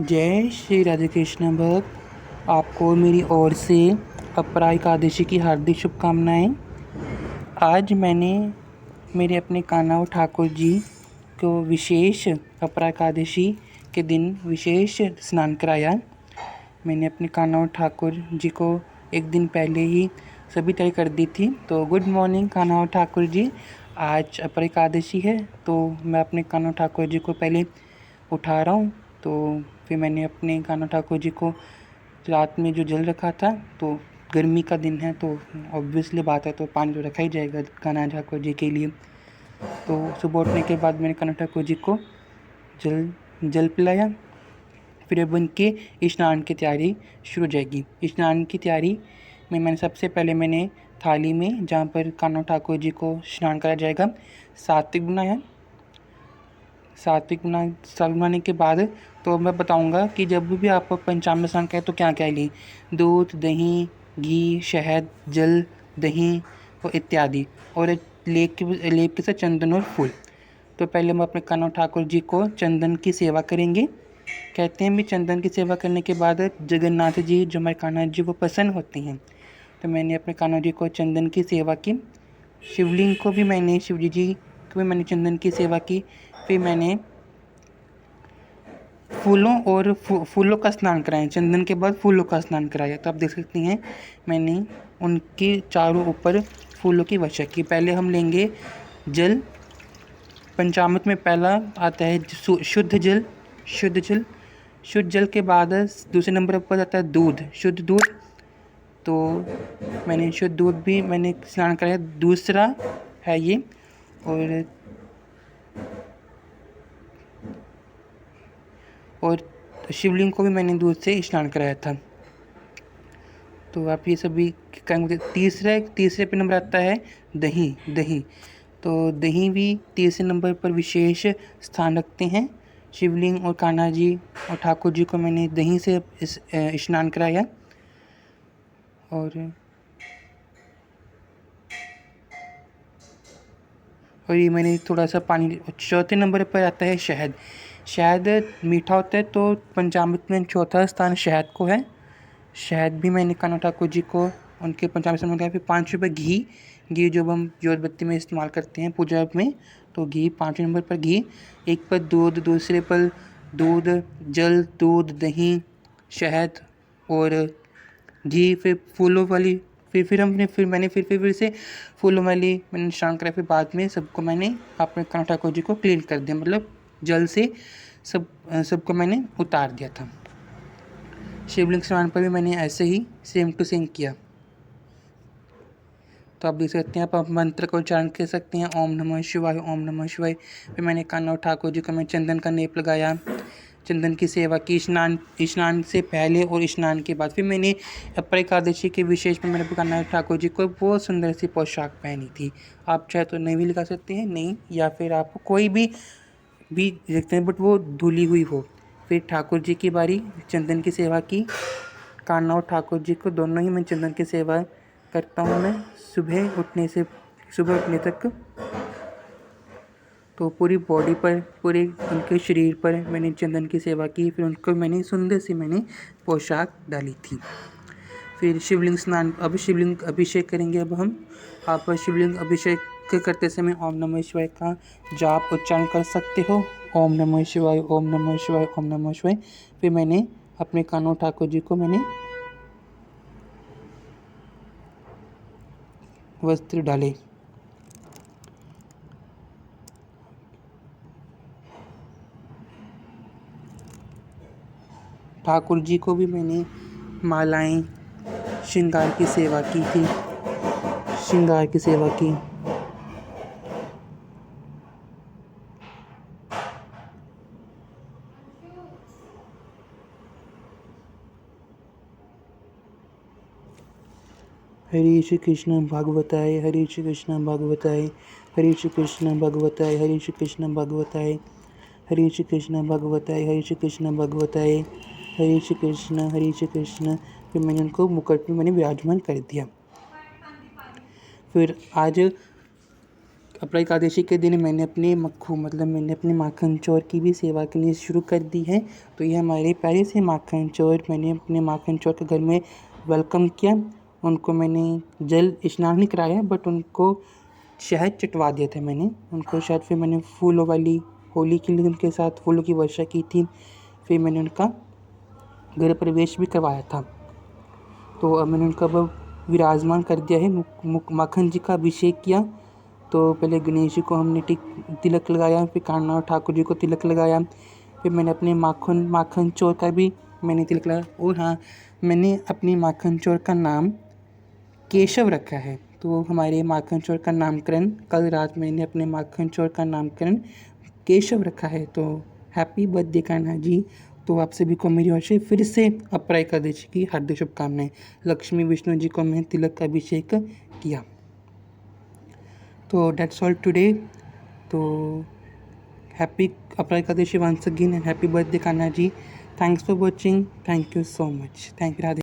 जय श्री राधे कृष्ण भक्त। आपको मेरी ओर से अपरा एकादशी की हार्दिक शुभकामनाएं। आज मैंने मेरे अपने कान्हा ठाकुर जी को विशेष अपरा एकादशी के दिन विशेष स्नान कराया। मैंने अपने कान्हा ठाकुर जी को एक दिन पहले ही सभी तय कर दी थी। तो गुड मॉर्निंग कान्हा ठाकुर जी, आज अपरा एकादशी है तो मैं अपने कान्हा ठाकुर जी को पहले उठा रहा हूँ। तो फिर मैंने अपने कान्हा ठाकुर जी को रात में जो जल रखा था, तो गर्मी का दिन है तो ऑब्वियसली बात है तो पानी तो रखा ही जाएगा कान्हा ठाकुर जी के लिए। तो सुबह उठने के बाद मैंने कान्हा ठाकुर जी को जल पिलाया। फिर अब उनके स्नान की तैयारी शुरू हो जाएगी। स्नान की तैयारी में मैंने सबसे पहले मैंने थाली में, जहाँ पर कान्हा ठाकुर जी को स्नान कराया जाएगा, सात्विक बनाया। सात्विक बनाने के बाद तो मैं बताऊंगा कि जब भी आप पंचामृत स्नान करें तो क्या क्या लें। दूध, दही, घी, शहद, जल, दही और इत्यादि, और लेप के साथ चंदन और फूल। तो पहले हम अपने कान्हा ठाकुर जी को चंदन की सेवा करेंगे। कहते हैं भी चंदन की सेवा करने के बाद जगन्नाथ जी जो हमारे कान्हा जी वो प्रसन्न होते हैं। तो मैंने अपने कान्हा जी को चंदन की सेवा की। शिवलिंग को भी मैंने, शिवजी जी को भी मैंने चंदन की सेवा की। फिर मैंने फूलों का स्नान कराया। चंदन के बाद फूलों का स्नान कराया। तो आप देख सकते हैं मैंने उनके चारों ऊपर फूलों की वर्षा की। पहले हम लेंगे जल। पंचामृत में पहला आता है शुद्ध जल। शुद्ध जल के बाद दूसरे नंबर पर आता है दूध, शुद्ध दूध। तो मैंने शुद्ध दूध भी मैंने स्नान कराया, दूसरा है ये। और शिवलिंग को भी मैंने दूध से स्नान कराया था। तो आप ये सभी करेंगे। तीसरे पे नंबर आता है दही। तो दही भी तीसरे नंबर पर विशेष स्थान रखते हैं। शिवलिंग और कान्हा जी और ठाकुर जी को मैंने दही से स्नान कराया। और ये मैंने थोड़ा सा पानी। चौथे नंबर पर आता है शहद। शहद मीठा होता है तो पंचामृत में चौथा स्थान शहद को है। शहद भी मैंने कान्हा ठाकुर जी को उनके पंचामृत में लगाया। फिर 5 रुपये घी जो हम जोतबत्ती में इस्तेमाल करते हैं पूजा में, तो घी 5 नंबर पर घी। एक पर दूध, दूसरे पर दूध, जल, दूध, दही, शहद और घी। फिर फूलों वाली फिर से फूलों वाली मैंने स्नान कराया। फिर बाद में सबको मैंने अपने कान्हा ठाकुर जी को क्लीन कर दिया, मतलब जल से सबको मैंने उतार दिया था। शिवलिंग स्नान पर भी मैंने ऐसे ही सेम टू सेम किया। तो आप देख सकते हैं, आप मंत्र का उच्चारण कर सकते हैं, ओम नमः शिवाय, ओम नमः शिवाय। फिर मैंने कान्हा ठाकुर जी को मैं चंदन का लेप लगाया, चंदन की सेवा की स्नान से पहले और स्नान के बाद। फिर मैंने अपरा एकादशी के विशेष में मैंने कान्हा ठाकुर जी को बहुत सुंदर सी पोशाक पहनी थी। आप चाहे तो नहीं भी लगा सकते हैं, नहीं, या फिर आप कोई भी देखते हैं, बट वो धुली हुई हो। फिर ठाकुर जी की बारी, चंदन की सेवा की। कान्हा और ठाकुर जी को दोनों ही मैं चंदन की सेवा करता हूँ मैं सुबह उठने तक। तो पूरी बॉडी पर, पूरे उनके शरीर पर मैंने चंदन की सेवा की। फिर उनको मैंने सुंदर सी मैंने पोशाक डाली थी। फिर शिवलिंग अभिषेक करेंगे। अब हम आप शिवलिंग अभिषेक करते समय ओम नमः शिवाय का जाप उच्चारण कर सकते हो। ओम नमः शिवाय, ओम नमः शिवाय, ओम नमः शिवाय। फिर मैंने अपने कान्हा ठाकुर जी को मैंने वस्त्र डाले। ठाकुर जी को भी मैंने मालाएं, श्रृंगार की सेवा की थी, श्रृंगार की सेवा की। हरे श्री कृष्ण भागवताय, हरे श्री कृष्ण भागवताय, हरे श्री कृष्ण भागवताय, हरे श्री कृष्ण भागवताय, हरे श्री कृष्ण भागवताय, हरे श्री कृष्ण भागवताय, हरे श्री कृष्ण, हरे श्री कृष्ण। फिर मैंने उनको मुकुट में मैंने विराजमान कर दिया। फिर अपराई एकादशी के दिन मैंने अपने माखन चोर की भी सेवा करनी शुरू कर दी है। तो ये हमारे प्यारे से माखन चोर, मैंने अपने माखन चोर के घर में वेलकम किया। उनको मैंने जल स्नान नहीं कराया, बट उनको शहद चटवा दिया था मैंने उनको शहद। फिर मैंने फूलों वाली होली के लिए उनके साथ फूलों की वर्षा की थी। फिर मैंने उनका गृह प्रवेश भी करवाया था। तो अब मैंने उनका विराजमान कर दिया है। माखन जी का अभिषेक किया। तो पहले गणेश जी को हमने तिलक लगाया, फिर कान्हा और ठाकुर जी को तिलक लगाया। फिर मैंने अपने माखन चोर का भी मैंने तिलक लगाया। और हाँ, मैंने अपनी माखन चोर का नाम केशव रखा है। तो हमारे माखन चोर का नामकरण कल रात मैंने अपने माखन चोर का नामकरण केशव रखा है। तो हैप्पी बर्थडे कान्हा जी। तो आप सभी को मेरी ओर से फिर से अपरा एकादशी की हार्दिक शुभकामनाएं। लक्ष्मी विष्णु जी को मैं तिलक का अभिषेक किया। तो डेट्स ऑल टुडे। तो happy Apara Ekadashi once again and happy birthday Kanha ji. Thanks for watching. Thank you so much. Thank you. Radhe.